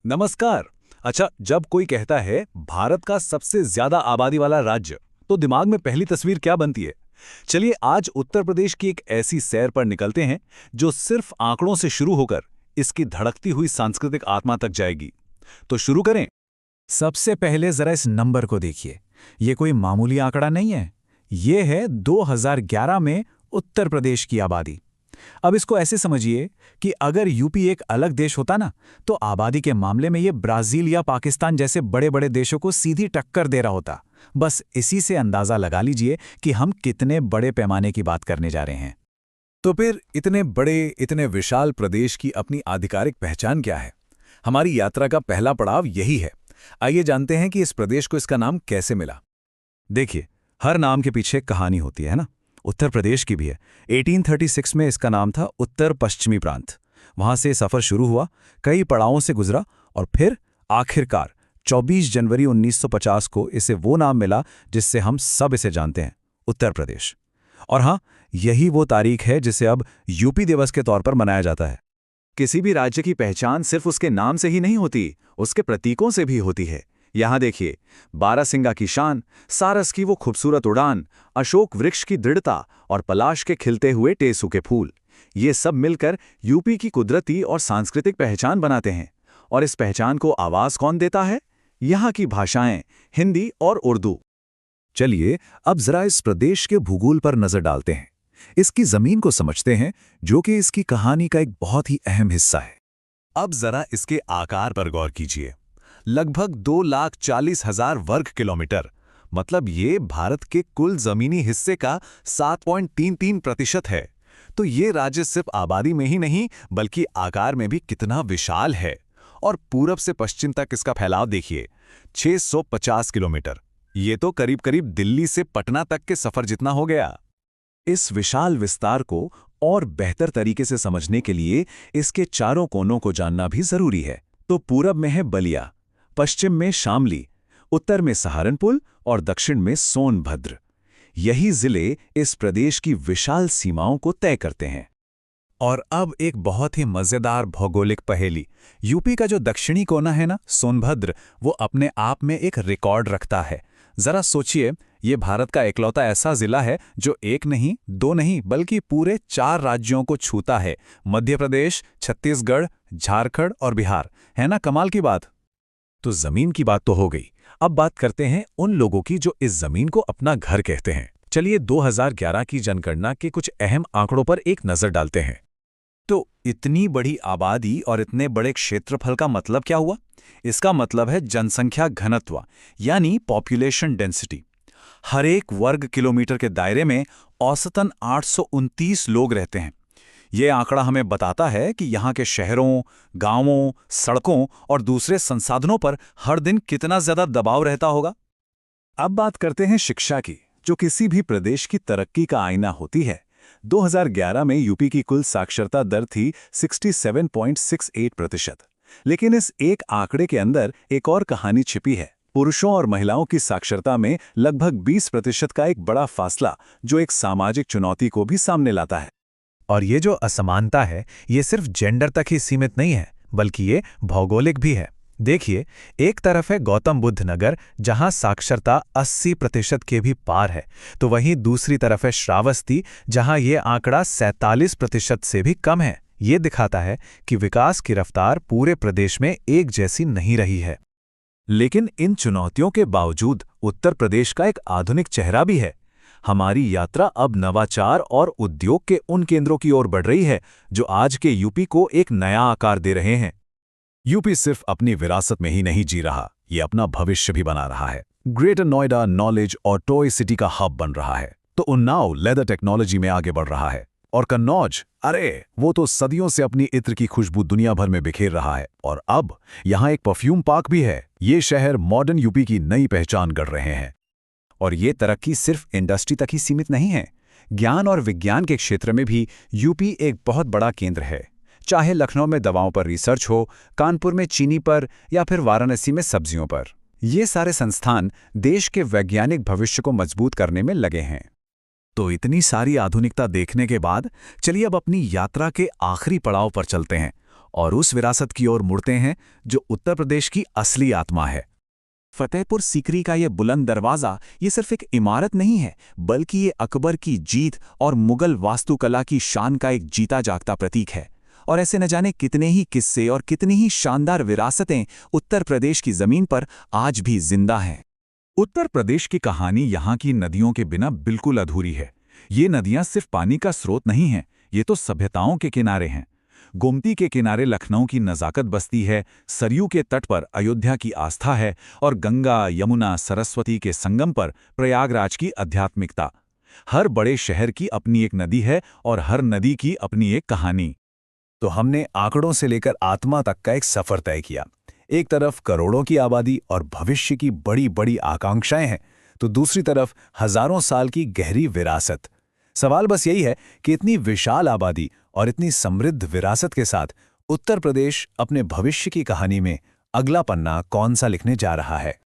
नमस्कार। अच्छा, जब कोई कहता है भारत का सबसे ज्यादा आबादी वाला राज्य, तो दिमाग में पहली तस्वीर क्या बनती है? चलिए आज उत्तर प्रदेश की एक ऐसी सैर पर निकलते हैं जो सिर्फ आंकड़ों से शुरू होकर इसकी धड़कती हुई सांस्कृतिक आत्मा तक जाएगी। तो शुरू करें। सबसे पहले जरा इस नंबर को देखिए। ये कोई मामूली आंकड़ा नहीं है। ये है 2011 में उत्तर प्रदेश की आबादी। अब इसको ऐसे समझिए कि अगर यूपी एक अलग देश होता ना, तो आबादी के मामले में ये ब्राजील या पाकिस्तान जैसे बड़े बड़े देशों को सीधी टक्कर दे रहा होता। बस इसी से अंदाजा लगा लीजिए कि हम कितने बड़े पैमाने की बात करने जा रहे हैं। तो फिर इतने बड़े, इतने विशाल प्रदेश की अपनी आधिकारिक पहचान क्या है? हमारी यात्रा का पहला पड़ाव यही है। आइए जानते हैं कि इस प्रदेश को इसका नाम कैसे मिला। देखिए, हर नाम के पीछे एक कहानी होती है ना। उत्तर प्रदेश की भी है। 1836 में इसका नाम था उत्तर पश्चिमी प्रांत। वहां से सफर शुरू हुआ, कई पड़ावों से गुजरा और फिर आखिरकार 24 जनवरी 1950 को इसे वो नाम मिला जिससे हम सब इसे जानते हैं, उत्तर प्रदेश। और हाँ, यही वो तारीख है जिसे अब यूपी दिवस के तौर पर मनाया जाता है। किसी भी राज्य की पहचान सिर्फ उसके नाम से ही नहीं होती, उसके प्रतीकों से भी होती है। यहाँ देखिए, बारासिंगा की शान, सारस की वो खूबसूरत उड़ान, अशोक वृक्ष की दृढ़ता और पलाश के खिलते हुए टेसू के फूल, ये सब मिलकर यूपी की कुदरती और सांस्कृतिक पहचान बनाते हैं। और इस पहचान को आवाज कौन देता है? यहाँ की भाषाएं, हिंदी और उर्दू। चलिए अब जरा इस प्रदेश के भूगोल पर नजर डालते हैं। इसकी जमीन को समझते हैं, जो कि इसकी कहानी का एक बहुत ही अहम हिस्सा है। अब जरा इसके आकार पर गौर कीजिए। लगभग 2,40,000 वर्ग किलोमीटर, मतलब ये भारत के कुल जमीनी हिस्से का 7.33% है। तो ये राज्य सिर्फ आबादी में ही नहीं बल्कि आकार में भी कितना विशाल है। और पूरब से पश्चिम तक इसका फैलाव देखिए, 650 किलोमीटर। ये तो करीब करीब दिल्ली से पटना तक के सफर जितना हो गया। इस विशाल विस्तार को और बेहतर तरीके से समझने के लिए इसके चारों कोनों को जानना भी जरूरी है। तो पूरब में है बलिया, पश्चिम में शामली, उत्तर में सहारनपुर और दक्षिण में सोनभद्र। यही जिले इस प्रदेश की विशाल सीमाओं को तय करते हैं। और अब एक बहुत ही मजेदार भौगोलिक पहेली। यूपी का जो दक्षिणी कोना है ना, सोनभद्र, वो अपने आप में एक रिकॉर्ड रखता है। जरा सोचिए, ये भारत का इकलौता ऐसा जिला है जो एक नहीं, दो नहीं, बल्कि पूरे 4 राज्यों को छूता है। मध्य प्रदेश, छत्तीसगढ़, झारखंड और बिहार। है ना कमाल की बात? तो जमीन की बात तो हो गई। अब बात करते हैं उन लोगों की जो इस जमीन को अपना घर कहते हैं। चलिए 2011 की जनगणना के कुछ अहम आंकड़ों पर एक नजर डालते हैं। तो इतनी बड़ी आबादी और इतने बड़े क्षेत्रफल का मतलब क्या हुआ? इसका मतलब है जनसंख्या घनत्व, यानी पॉपुलेशन डेंसिटी। हर एक वर्ग किलोमीटर के दायरे में औसतन 829 लोग रहते हैं। ये आंकड़ा हमें बताता है कि यहाँ के शहरों, गांवों, सड़कों और दूसरे संसाधनों पर हर दिन कितना ज्यादा दबाव रहता होगा। अब बात करते हैं शिक्षा की, जो किसी भी प्रदेश की तरक्की का आईना होती है। 2011 में यूपी की कुल साक्षरता दर थी 67.68%। लेकिन इस एक आंकड़े के अंदर एक और कहानी छिपी है। पुरुषों और महिलाओं की साक्षरता में लगभग 20% का एक बड़ा फासला, जो एक सामाजिक चुनौती को भी सामने लाता है। और ये जो असमानता है, ये सिर्फ जेंडर तक ही सीमित नहीं है, बल्कि ये भौगोलिक भी है। देखिए, एक तरफ है गौतम बुद्ध नगर, जहां साक्षरता 80% के भी पार है, तो वहीं दूसरी तरफ है श्रावस्ती, जहां ये आंकड़ा 47% से भी कम है। ये दिखाता है कि विकास की रफ्तार पूरे प्रदेश में एक जैसी नहीं रही है। लेकिन इन चुनौतियों के बावजूद उत्तर प्रदेश का एक आधुनिक चेहरा भी है। हमारी यात्रा अब नवाचार और उद्योग के उन केंद्रों की ओर बढ़ रही है जो आज के यूपी को एक नया आकार दे रहे हैं। यूपी सिर्फ अपनी विरासत में ही नहीं जी रहा, ये अपना भविष्य भी बना रहा है। ग्रेटर नोएडा नॉलेज और टॉय सिटी का हब बन रहा है, तो उन्नाव लेदर टेक्नोलॉजी में आगे बढ़ रहा है। और कन्नौज, अरे वो तो सदियों से अपनी इत्र की खुशबू दुनिया भर में बिखेर रहा है। और अब यहाँ एक परफ्यूम पार्क भी है। ये शहर मॉडर्न यूपी की नई पहचान गढ़ रहे हैं। और ये तरक्की सिर्फ इंडस्ट्री तक ही सीमित नहीं है। ज्ञान और विज्ञान के क्षेत्र में भी यूपी एक बहुत बड़ा केंद्र है। चाहे लखनऊ में दवाओं पर रिसर्च हो, कानपुर में चीनी पर, या फिर वाराणसी में सब्जियों पर, ये सारे संस्थान देश के वैज्ञानिक भविष्य को मजबूत करने में लगे हैं। तो इतनी सारी आधुनिकता देखने के बाद चलिए अब अपनी यात्रा के आखिरी पड़ाव पर चलते हैं और उस विरासत की ओर मुड़ते हैं जो उत्तर प्रदेश की असली आत्मा है। फतेहपुर सीकरी का ये बुलंद दरवाज़ा ये सिर्फ एक इमारत नहीं है, बल्कि ये अकबर की जीत और मुगल वास्तुकला की शान का एक जीता जागता प्रतीक है। और ऐसे न जाने कितने ही किस्से और कितनी ही शानदार विरासतें उत्तर प्रदेश की ज़मीन पर आज भी जिंदा हैं। उत्तर प्रदेश की कहानी यहाँ की नदियों के बिना बिल्कुल अधूरी है। ये नदियाँ सिर्फ पानी का स्रोत नहीं हैं, ये तो सभ्यताओं के किनारे हैं। गोमती के किनारे लखनऊ की नज़ाकत बसती है, सरयू के तट पर अयोध्या की आस्था है और गंगा, यमुना, सरस्वती के संगम पर प्रयागराज की आध्यात्मिकता। हर बड़े शहर की अपनी एक नदी है और हर नदी की अपनी एक कहानी। तो हमने आंकड़ों से लेकर आत्मा तक का एक सफर तय किया। एक तरफ करोड़ों की आबादी और भविष्य की बड़ी बड़ी आकांक्षाएं हैं, तो दूसरी तरफ हजारों साल की गहरी विरासत। सवाल बस यही है कि इतनी विशाल आबादी और इतनी समृद्ध विरासत के साथ उत्तर प्रदेश अपने भविष्य की कहानी में अगला पन्ना कौन सा लिखने जा रहा है।